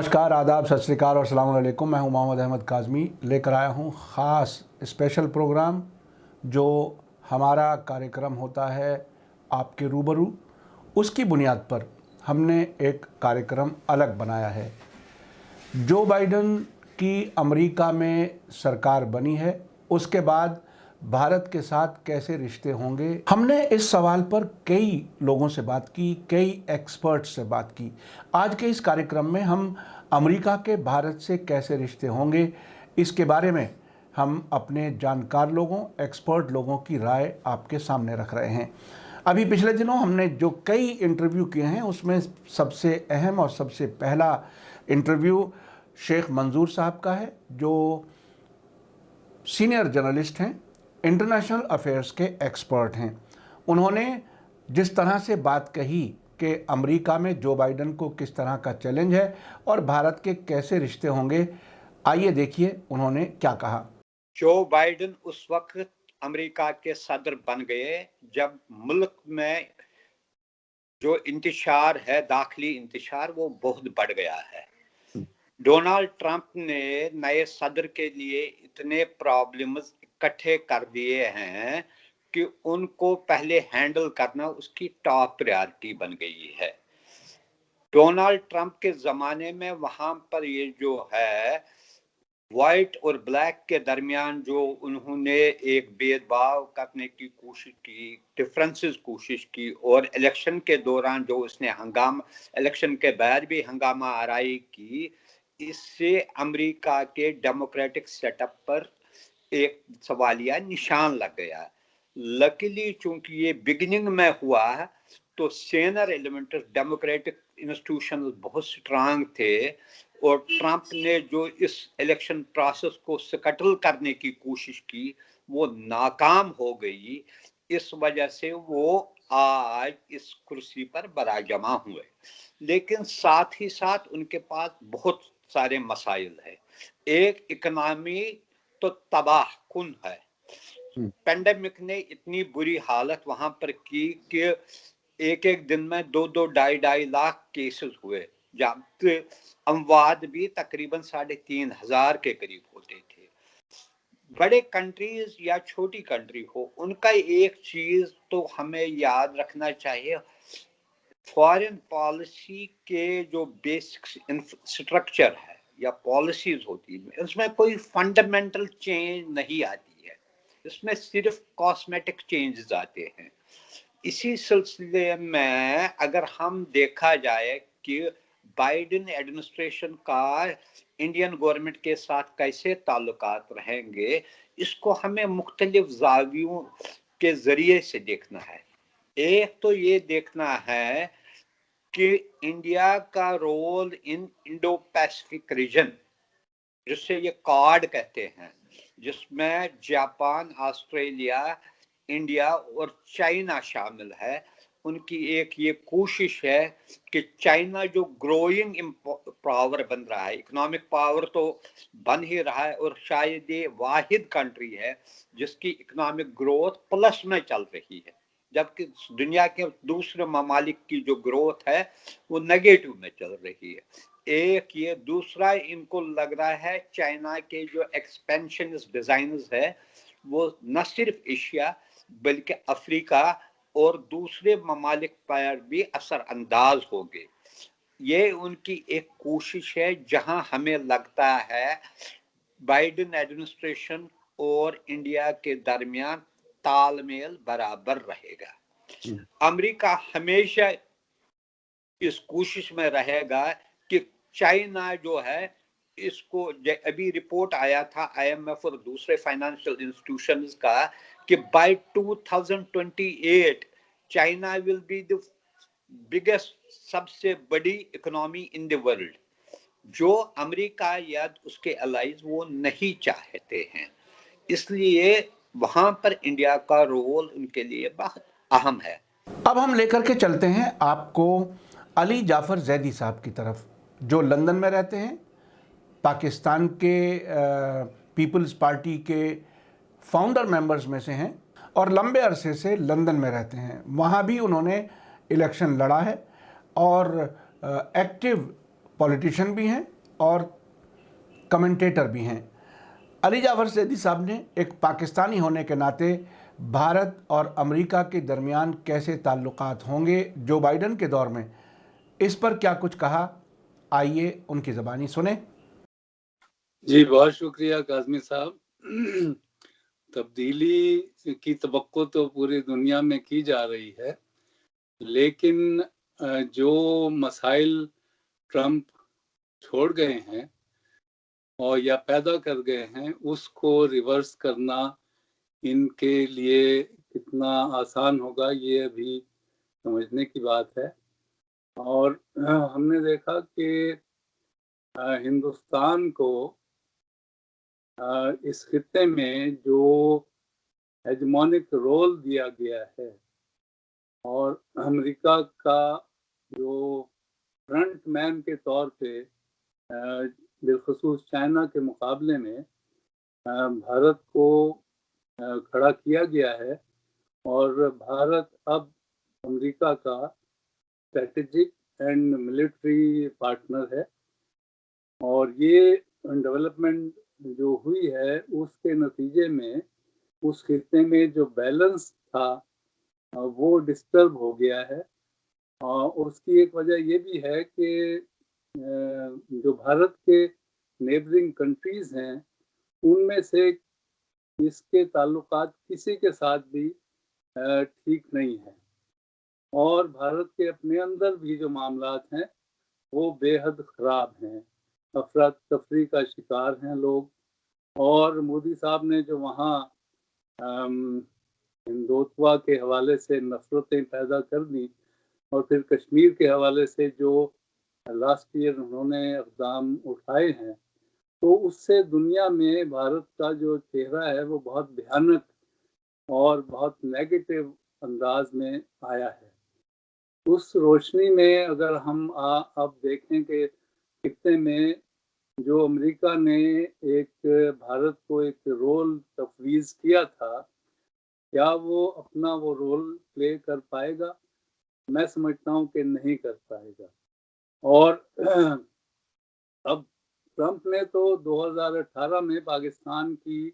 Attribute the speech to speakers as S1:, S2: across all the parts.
S1: नमस्कार, आदाब, सत श्री अकाल और अस्सलाम वालेकुम। मैं हूं मोहम्मद अहमद काज़मी। लेकर आया हूं ख़ास स्पेशल प्रोग्राम। जो हमारा कार्यक्रम होता है आपके रूबरू, उसकी बुनियाद पर हमने एक कार्यक्रम अलग बनाया है। जो बाइडन की अमेरिका में सरकार बनी है, उसके बाद भारत के साथ कैसे रिश्ते होंगे, हमने इस सवाल पर कई लोगों से बात की, कई एक्सपर्ट्स से बात की। आज के इस कार्यक्रम में हम अमेरिका के भारत से कैसे रिश्ते होंगे, इसके बारे में हम अपने जानकार लोगों, एक्सपर्ट लोगों की राय आपके सामने रख रहे हैं। अभी पिछले दिनों हमने जो कई इंटरव्यू किए हैं, उसमें सबसे अहम और सबसे पहला इंटरव्यू शेख मंजूर साहब का है, जो सीनियर जर्नलिस्ट हैं, इंटरनेशनल अफेयर्स के एक्सपर्ट हैं। उन्होंने जिस तरह से बात कही कि अमेरिका में जो बाइडन को किस तरह का चैलेंज है और भारत के कैसे रिश्ते होंगे, आइए देखिए उन्होंने क्या कहा।
S2: जो बाइडन उस वक्त अमेरिका के सदर बन गए जब मुल्क में जो इंतशार है, दाखिली इंतशार, वो बहुत बढ़ गया है। डोनाल्ड ट्रंप ने नए सदर के लिए इतने प्रॉब्लम्स इकट्ठे कर दिए हैं कि उनको पहले हैंडल करना उसकी टॉप प्रायोरिटी बन गई है। डोनाल्ड ट्रंप के जमाने में वहां पर ये जो है व्हाइट और ब्लैक के दरमियान जो उन्होंने एक भेदभाव करने की कोशिश की, डिफरेंसेस कोशिश की, और इलेक्शन के दौरान जो उसने इलेक्शन के बाद भी हंगामा आराई की, इससे अमेरिका के डेमोक्रेटिक सेटअप पर एक सवालिया निशान लग गया। लकीली चूंकि ये बिगिनिंग में हुआ है, तो सीनियर एलिमेंट डेमोक्रेटिक इंस्टीट्यूशन बहुत स्ट्रांग थे, और ट्रंप ने जो इस इलेक्शन प्रोसेस को स्कटल करने की कोशिश की, वो नाकाम हो गई। इस वजह से वो आज इस कुर्सी पर बराजमा हुए। लेकिन साथ ही साथ उनके पास बहुत सारे मसाइल है। एक, इकोनॉमी तो तबाह कुन है। पेंडेमिक ने इतनी बुरी हालत वहां पर की कि एक एक दिन में 2-2, 2.5 लाख केसेस हुए, जबकि अमवात भी तकरीबन 3,500 के करीब होते थे। बड़े कंट्रीज या छोटी कंट्री हो, उनका एक चीज तो हमें याद रखना चाहिए, फॉरेन पॉलिसी के जो बेसिक स्ट्रक्चर है या पॉलिसीज होती है, उसमें कोई फंडामेंटल चेंज नहीं आती है। इसमें सिर्फ कॉस्मेटिक चेंजेस आते हैं। इसी सिलसिले में अगर हम देखा जाए कि बाइडेन एडमिनिस्ट्रेशन का इंडियन गवर्नमेंट के साथ कैसे ताल्लुकात रहेंगे, इसको हमें मुख्तलिफ जावियों के जरिए से देखना है। एक तो ये देखना है कि इंडिया का role in Indo Pacific region, जिससे ये क्वाड कहते हैं, जिसमें जापान, ऑस्ट्रेलिया, इंडिया और चाइना शामिल है। उनकी एक ये कोशिश है कि चाइना जो ग्रोइंग पावर बन रहा है, इकोनॉमिक पावर तो बन ही रहा है, और शायद ये वाहिद कंट्री है जिसकी इकोनॉमिक ग्रोथ प्लस में चल रही है, जबकि दुनिया के दूसरे ममालिक की जो ग्रोथ है वो नेगेटिव में चल रही है। एक ये, दूसरा इनको लग रहा है चाइना के जो एक्सपेंशन डिजाइन्स है वो न सिर्फ एशिया बल्कि अफ्रीका और दूसरे ममालिक पर भी असर अंदाज होंगे। ये उनकी एक कोशिश है, जहां हमें लगता है बाइडेन एडमिनिस्ट्रेशन और इंडिया के दरमियान तालमेल बराबर रहेगा। अमेरिका हमेशा इस कोशिश में रहेगा कि चाइना जो है, इसको अभी रिपोर्ट आया था IMF और दूसरे फाइनेंशियल इंस्टीट्यूशंस का कि by 2028 China will be the biggest, सबसे बड़ी इकोनॉमी इन द वर्ल्ड, जो अमेरिका या उसके अलाइज वो नहीं चाहते हैं। इसलिए वहां पर इंडिया का रोल उनके लिए बहुत अहम है।
S1: अब हम लेकर के चलते हैं आपको अली जाफ़र जैदी साहब की तरफ, जो लंदन में रहते हैं, पाकिस्तान के पीपल्स पार्टी के फाउंडर मेंबर्स में से हैं और लंबे अरसे से लंदन में रहते हैं। वहाँ भी उन्होंने इलेक्शन लड़ा है और एक्टिव पॉलिटिशियन भी हैं, اور کمنٹیٹر بھی ہیں۔ علی جعفر زیدی صاحب نے ایک پاکستانی ہونے کے ناطے بھارت اور امریکہ کے درمیان کیسے تعلقات ہوں گے جو بائیڈن کے دور میں، اس پر کیا کچھ کہا، آئیے ان کی زبانی سنیں۔
S3: جی بہت شکریہ کاظمی صاحب۔ تبدیلی کی توقع تو پوری دنیا میں کی جا رہی ہے، لیکن جو مسائل ٹرمپ چھوڑ گئے ہیں اور یا پیدا کر گئے ہیں اس کو ریورس کرنا ان کے لیے کتنا آسان ہوگا یہ ابھی سمجھنے کی بات ہے۔ اور ہم نے دیکھا کہ ہندوستان کو اس خطے میں جو ہیجمونک رول دیا گیا ہے اور امریکہ کا جو فرنٹ مین کے طور پہ بالخصوص چائنا کے مقابلے میں بھارت کو کھڑا کیا گیا ہے، اور بھارت اب امریکہ کا اسٹریٹجک اینڈ ملٹری پارٹنر ہے، اور یہ ڈیولپمنٹ جو ہوئی ہے اس کے نتیجے میں اس خطے میں جو بیلنس تھا وہ ڈسٹرب ہو گیا ہے۔ اور اس کی ایک وجہ یہ بھی ہے کہ جو بھارت کے نیبرنگ کنٹریز ہیں ان میں سے اس کے تعلقات کسی کے ساتھ بھی ٹھیک نہیں ہیں، اور بھارت کے اپنے اندر بھی جو معاملات ہیں وہ بے حد خراب ہیں، افراتفری کا شکار ہیں لوگ۔ اور مودی صاحب نے جو وہاں ہندوتوا کے حوالے سے نفرتیں پیدا کر دی، اور پھر کشمیر کے حوالے سے جو لاسٹ ایئر انہوں نے اقدام اٹھائے ہیں، تو اس سے دنیا میں بھارت کا جو چہرہ ہے وہ بہت بھیانک اور بہت نیگیٹو انداز میں آیا ہے۔ اس روشنی میں اگر ہم اب دیکھیں کہ خطے میں جو امریکہ نے ایک بھارت کو ایک رول تفویض کیا تھا، کیا وہ اپنا وہ رول پلے کر پائے گا؟ میں سمجھتا ہوں کہ نہیں کر پائے گا۔ اور اب ٹرمپ نے تو 2018 میں پاکستان کی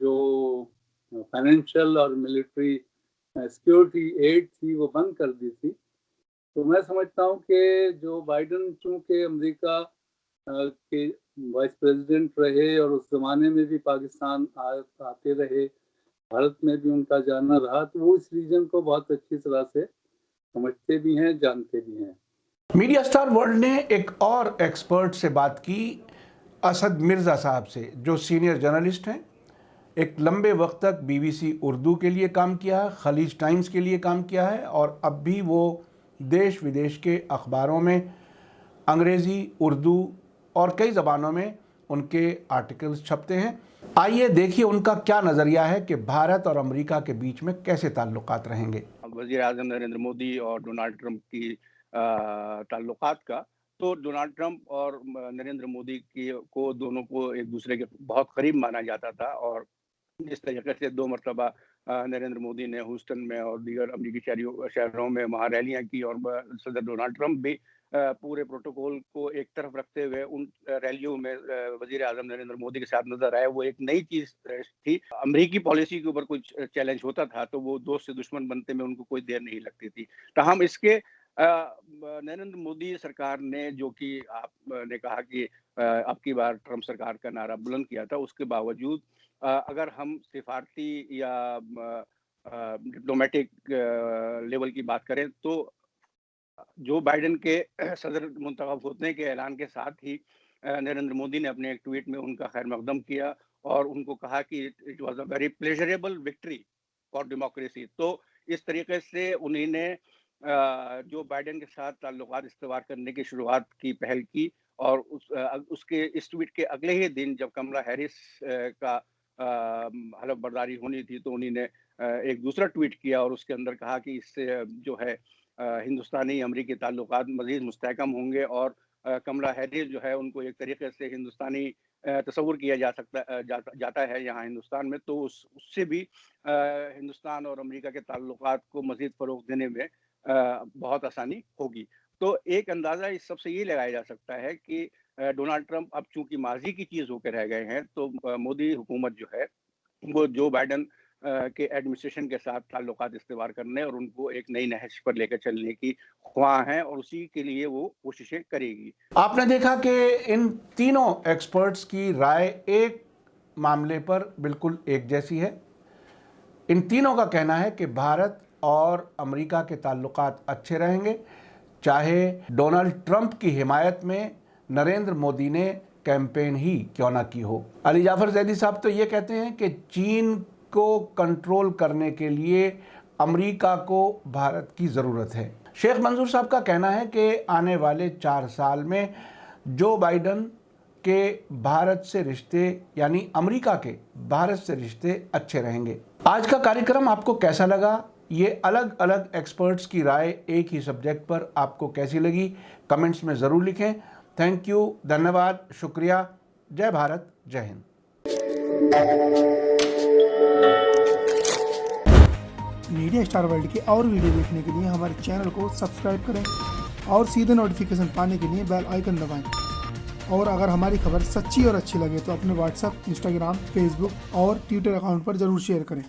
S3: جو فائنینشیل اور ملٹری سیکیورٹی ایڈ تھی وہ بند کر دی تھی۔ تو میں سمجھتا ہوں کہ جو بائیڈن چونکہ امریکہ کے وائس پریزیڈنٹ رہے اور اس زمانے میں بھی پاکستان آتے رہے، بھارت میں بھی ان کا جانا رہا، تو وہ اس ریجن کو بہت اچھی طرح سے سمجھتے بھی ہیں، جانتے بھی ہیں۔
S1: میڈیا سٹار ورلڈ نے ایک اور ایکسپرٹ سے بات کی، اسد مرزا صاحب سے، جو سینئر جرنلسٹ ہیں، ایک لمبے وقت تک BBC اردو کے لیے کام کیا ہے، خلیج ٹائمز کے لیے کام کیا ہے، اور اب بھی وہ دیش ودیش کے اخباروں میں انگریزی، اردو اور کئی زبانوں میں ان کے آرٹیکلز چھپتے ہیں۔ آئیے دیکھیے ان کا کیا نظریہ ہے کہ بھارت اور امریکہ کے بیچ میں کیسے تعلقات رہیں گے۔
S4: وزیر اعظم نریندر مودی اور ڈونالڈ ٹرمپ کی تعلقات کا، تو ڈونالڈ ٹرمپ اور نریندر مودی کو دونوں کو ایک دوسرے کے بہت قریب مانا جاتا تھا، اور جس طریقے سے 2 مرتبہ نریندر مودی نے ہیوسٹن میں اور دیگر امریکی شہروں میں وہاں ریلیاں کی، اور صدر ڈونالڈ ٹرمپ بھی پورے پروٹوکول کو ایک طرف رکھتے ہوئے ان ریلیوں میں وزیر اعظم نریندر مودی کے ساتھ نظر آئے۔ وہ ایک نئی چیز تھی، امریکی پالیسی کے اوپر کچھ چیلنج ہوتا تھا تو وہ دوست سے دشمن بنتے میں ان کو کوئی دیر نہیں لگتی تھی۔ تاہم اس کے نریندر مودی سرکار نے، جو کہ آپ نے کہا کہ اب کی بار ٹرمپ سرکار کا نعرہ بلند کیا تھا، اس کے باوجود اگر ہم سفارتی یا ڈپلومیٹک لیول کی بات کریں تو جو بائیڈن کے صدر منتخب ہونے کے اعلان کے ساتھ ہی نریندر مودی نے اپنے ایک ٹویٹ میں ان کا خیر مقدم کیا اور ان کو کہا کہ it was a very pleasurable victory for democracy. تو اس طریقے سے انہیں نے جو بائیڈن کے ساتھ تعلقات استوار کرنے کی شروعات کی پہل کی، اور اس کے اس ٹویٹ کے اگلے ہی دن جب کملا ہیرس کا حلف برداری ہونی تھی تو انہیں نے ایک دوسرا ٹویٹ کیا اور اس کے اندر کہا کہ اس سے جو ہے ہندوستانی امریکی تعلقات مزید مستحکم ہوں گے، اور کملا ہیرس جو ہے ان کو ایک طریقے سے ہندوستانی تصور کیا جاتا ہے یہاں ہندوستان میں، تو اس سے بھی ہندوستان اور امریکہ کے تعلقات کو مزید فروغ دینے میں بہت آسانی ہوگی۔ تو ایک اندازہ اس سب سے یہ لگایا جا سکتا ہے کہ डोनाल्ड ट्रंप अब चूंकि माजी की चीज होकर रह गए हैं, तो मोदी हुकूमत जो है वो जो बाइडन के एडमिनिस्ट्रेशन के साथ ताल्लुकात इस्तेमाल करने और उनको एक नई नहज पर लेकर चलने की ख्वाह है, और उसी के लिए वो कोशिशें करेगी।
S1: आपने देखा कि इन तीनों एक्सपर्ट्स की राय एक मामले पर बिल्कुल एक जैसी है। इन तीनों का कहना है कि भारत और अमेरिका के ताल्लुकात अच्छे रहेंगे, चाहे डोनाल्ड ट्रंप की हिमायत में नरेंद्र मोदी ने कैंपेन ही क्यों ना की हो। अली जाफर जैदी साहब तो ये कहते हैं कि चीन को कंट्रोल करने के लिए अमेरिका को भारत की ज़रूरत है। शेख मंजूर साहब का कहना है कि आने वाले 4 साल में जो बाइडन के भारत से रिश्ते यानी अमेरिका के भारत से रिश्ते अच्छे रहेंगे। आज का कार्यक्रम आपको कैसा लगा? ये अलग अलग एक्सपर्ट्स की राय एक ही सब्जेक्ट पर आपको कैसी लगी? कमेंट्स में ज़रूर लिखें। थैंक यू, धन्यवाद, शुक्रिया। जय भारत, जय हिंद।
S5: मीडिया स्टार वर्ल्ड के और वीडियो देखने के लिए हमारे चैनल को सब्सक्राइब करें और सीधे नोटिफिकेशन पाने के लिए बेल आइकन दबाएं। और अगर हमारी खबर सच्ची और अच्छी लगे तो अपने व्हाट्सएप, इंस्टाग्राम, फेसबुक और ट्विटर अकाउंट पर ज़रूर शेयर करें।